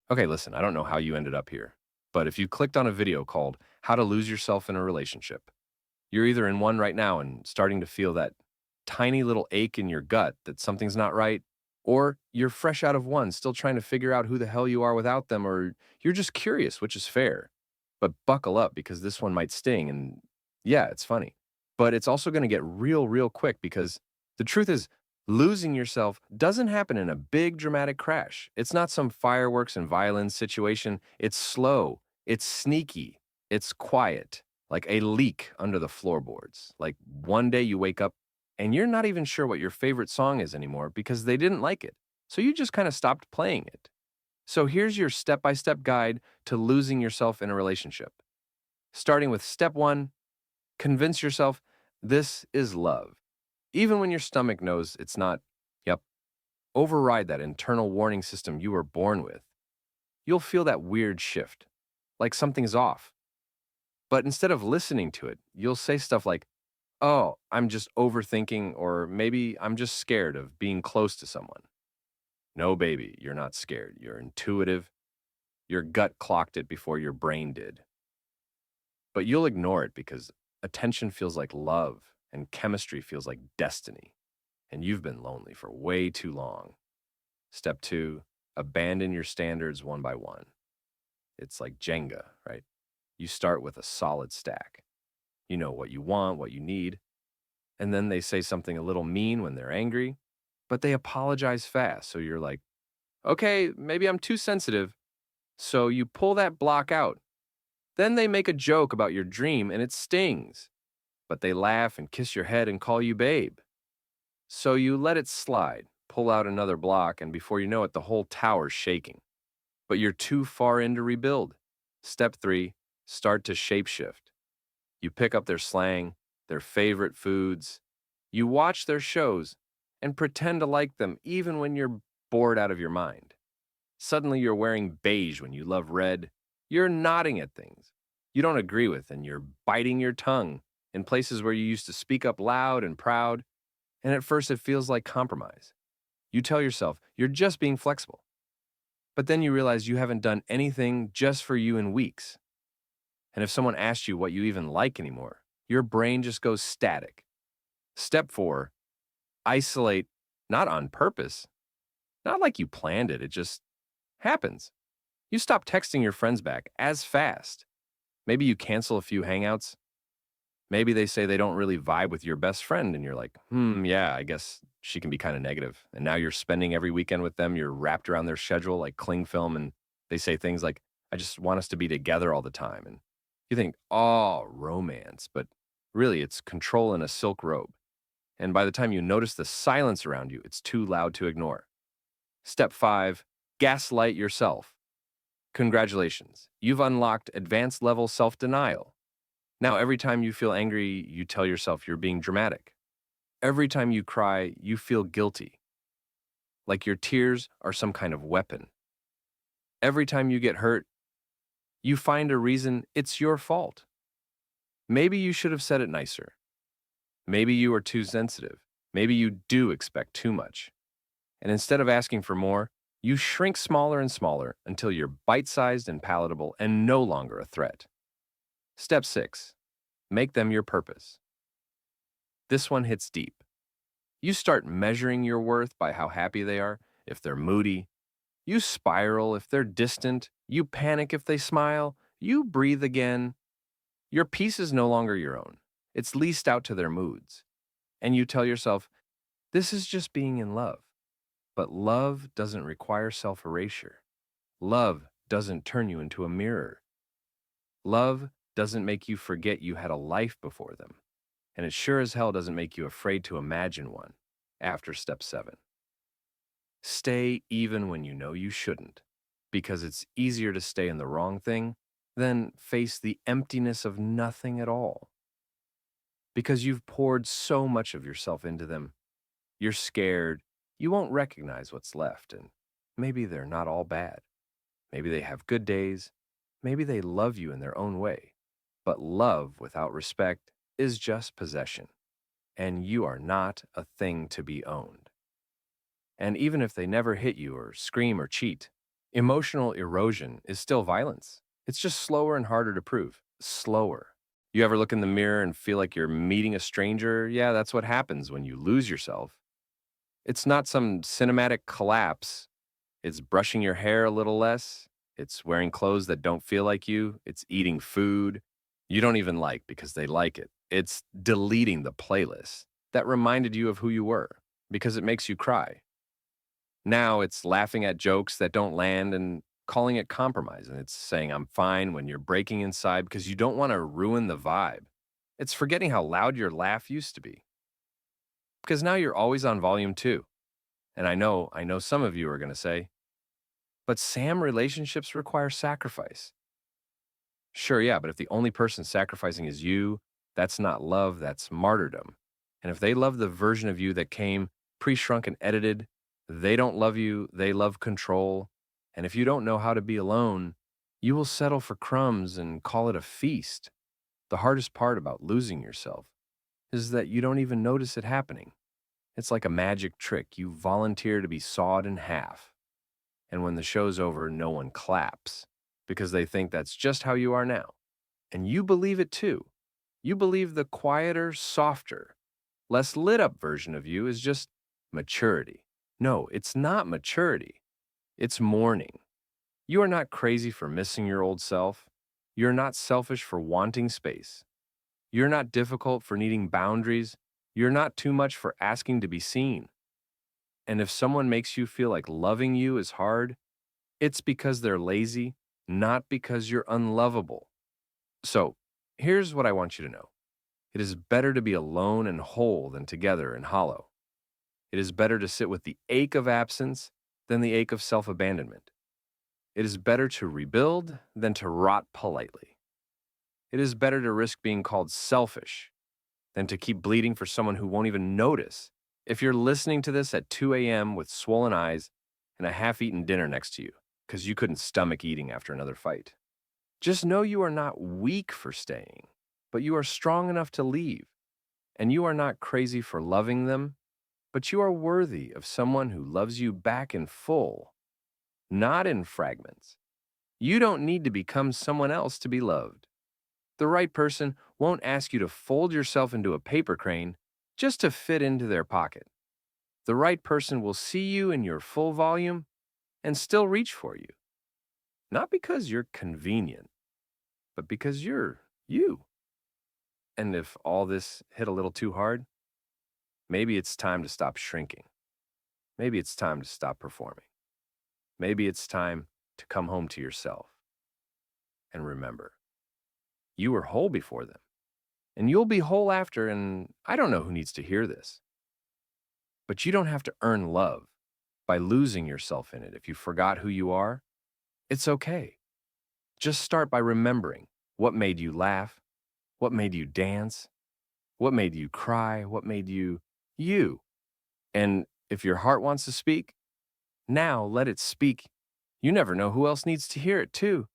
Okay, listen, I don't know how you ended up here, but if you clicked on a video called How to Lose Yourself in a Relationship, you're either in one right now and starting to feel that tiny little ache in your gut that something's not right, or you're fresh out of one, still trying to figure out who the hell you are without them, or you're just curious, which is fair. But buckle up because this one might sting, and yeah, it's funny. But it's also going to get real, real quick because the truth is, losing yourself doesn't happen in a big dramatic crash. It's not some fireworks and violence situation. It's slow, it's sneaky, it's quiet, like a leak under the floorboards. Like one day you wake up and you're not even sure what your favorite song is anymore because they didn't like it. So you just kind of stopped playing it. So here's your step by step guide to losing yourself in a relationship. Starting with step one, convince yourself this is love. Even when your stomach knows it's not, yep, override that internal warning system you were born with. You'll feel that weird shift, like something's off. But instead of listening to it, you'll say stuff like, oh, I'm just overthinking, or maybe I'm just scared of being close to someone. No, baby, you're not scared. You're intuitive. Your gut clocked it before your brain did. But you'll ignore it because attention feels like love and chemistry feels like destiny. And you've been lonely for way too long. Step two, abandon your standards one by one. It's like Jenga, right? You start with a solid stack. You know what you want, what you need, and then they say something a little mean when they're angry, but they apologize fast. So you're like, okay, maybe I'm too sensitive. So you pull that block out. Then they make a joke about your dream and it stings, but they laugh and kiss your head and call you babe. So you let it slide, pull out another block, and before you know it, the whole tower's shaking. But you're too far in to rebuild. Step three, start to shapeshift. You pick up their slang, their favorite foods. You watch their shows and pretend to like them even when you're bored out of your mind. Suddenly you're wearing beige when you love red. You're nodding at things you don't agree with and you're biting your tongue in places where you used to speak up loud and proud. And at first it feels like compromise. You tell yourself you're just being flexible. But then you realize you haven't done anything just for you in weeks. And if someone asks you what you even like anymore, your brain just goes static. Step four, isolate, not on purpose, not like you planned it, it just happens. You stop texting your friends back as fast. Maybe you cancel a few hangouts. Maybe they say they don't really vibe with your best friend, and you're like, yeah, I guess she can be kind of negative. And now you're spending every weekend with them. You're wrapped around their schedule like cling film, and they say things like, I just want us to be together all the time. And you think, oh, romance. But really, it's control in a silk robe. And by the time you notice the silence around you, it's too loud to ignore. Step five, gaslight yourself. Congratulations, you've unlocked advanced level self denial. Now, every time you feel angry, you tell yourself you're being dramatic. Every time you cry, you feel guilty, like your tears are some kind of weapon. Every time you get hurt, you find a reason it's your fault. Maybe you should have said it nicer. Maybe you are too sensitive. Maybe you do expect too much. And instead of asking for more, you shrink smaller and smaller until you're bite sized and palatable and no longer a threat. Step six, make them your purpose. This one hits deep. You start measuring your worth by how happy they are, if they're moody. You spiral if they're distant. You panic if they smile. You breathe again. Your peace is no longer your own. It's leased out to their moods. And you tell yourself, this is just being in love. But love doesn't require self erasure. Love doesn't turn you into a mirror. Love doesn't make you forget you had a life before them. And it sure as hell doesn't make you afraid to imagine one after step seven. Stay even when you know you shouldn't, because it's easier to stay in the wrong thing than face the emptiness of nothing at all. Because you've poured so much of yourself into them, you're scared you won't recognize what's left, and maybe they're not all bad. Maybe they have good days. Maybe they love you in their own way. But love without respect is just possession, and you are not a thing to be owned. And even if they never hit you or scream or cheat, Emotional erosion is still violence. It's just slower and harder to prove. Slower. You ever look in the mirror and feel like you're meeting a stranger? Yeah, that's what happens when you lose yourself. It's not some cinematic collapse. It's brushing your hair a little less. It's wearing clothes that don't feel like you. It's eating food you don't even like because they like it. It's deleting the playlist that reminded you of who you were because it makes you cry. Now it's laughing at jokes that don't land and calling it compromise. And it's saying, I'm fine when you're breaking inside because you don't want to ruin the vibe. It's forgetting how loud your laugh used to be because now you're always on volume two. And I know some of you are going to say, but Sam, relationships require sacrifice. Sure, yeah, but if the only person sacrificing is you, that's not love, that's martyrdom. And if they love the version of you that came pre shrunk and edited, they don't love you, they love control. And if you don't know how to be alone, you will settle for crumbs and call it a feast. The hardest part about losing yourself is that you don't even notice it happening. It's like a magic trick. You volunteer to be sawed in half. And when the show's over, no one claps because they think that's just how you are now. And you believe it too. You believe the quieter, softer, less lit up version of you is just maturity. No, it's not maturity. It's mourning. You are not crazy for missing your old self. You're not selfish for wanting space. You're not difficult for needing boundaries. You're not too much for asking to be seen. And if someone makes you feel like loving you is hard, it's because they're lazy, not because you're unlovable. So, here's what I want you to know. It is better to be alone and whole than together and hollow. It is better to sit with the ache of absence than the ache of self abandonment. It is better to rebuild than to rot politely. It is better to risk being called selfish than to keep bleeding for someone who won't even notice. If you're listening to this at 2 a.m. with swollen eyes and a half eaten dinner next to you because you couldn't stomach eating after another fight, just know you are not weak for staying, but you are strong enough to leave. And you are not crazy for loving them, but you are worthy of someone who loves you back in full, not in fragments. You don't need to become someone else to be loved. The right person won't ask you to fold yourself into a paper crane just to fit into their pocket. The right person will see you in your full volume and still reach for you. Not because you're convenient, but because you're you. And if all this hit a little too hard, maybe it's time to stop shrinking. Maybe it's time to stop performing. Maybe it's time to come home to yourself. And remember, you were whole before them, and you'll be whole after, and I don't know who needs to hear this. But you don't have to earn love by losing yourself in it. If you forgot who you are, it's okay. Just start by remembering what made you laugh, what made you dance, what made you cry, what made you you. And if your heart wants to speak, now let it speak. You never know who else needs to hear it too.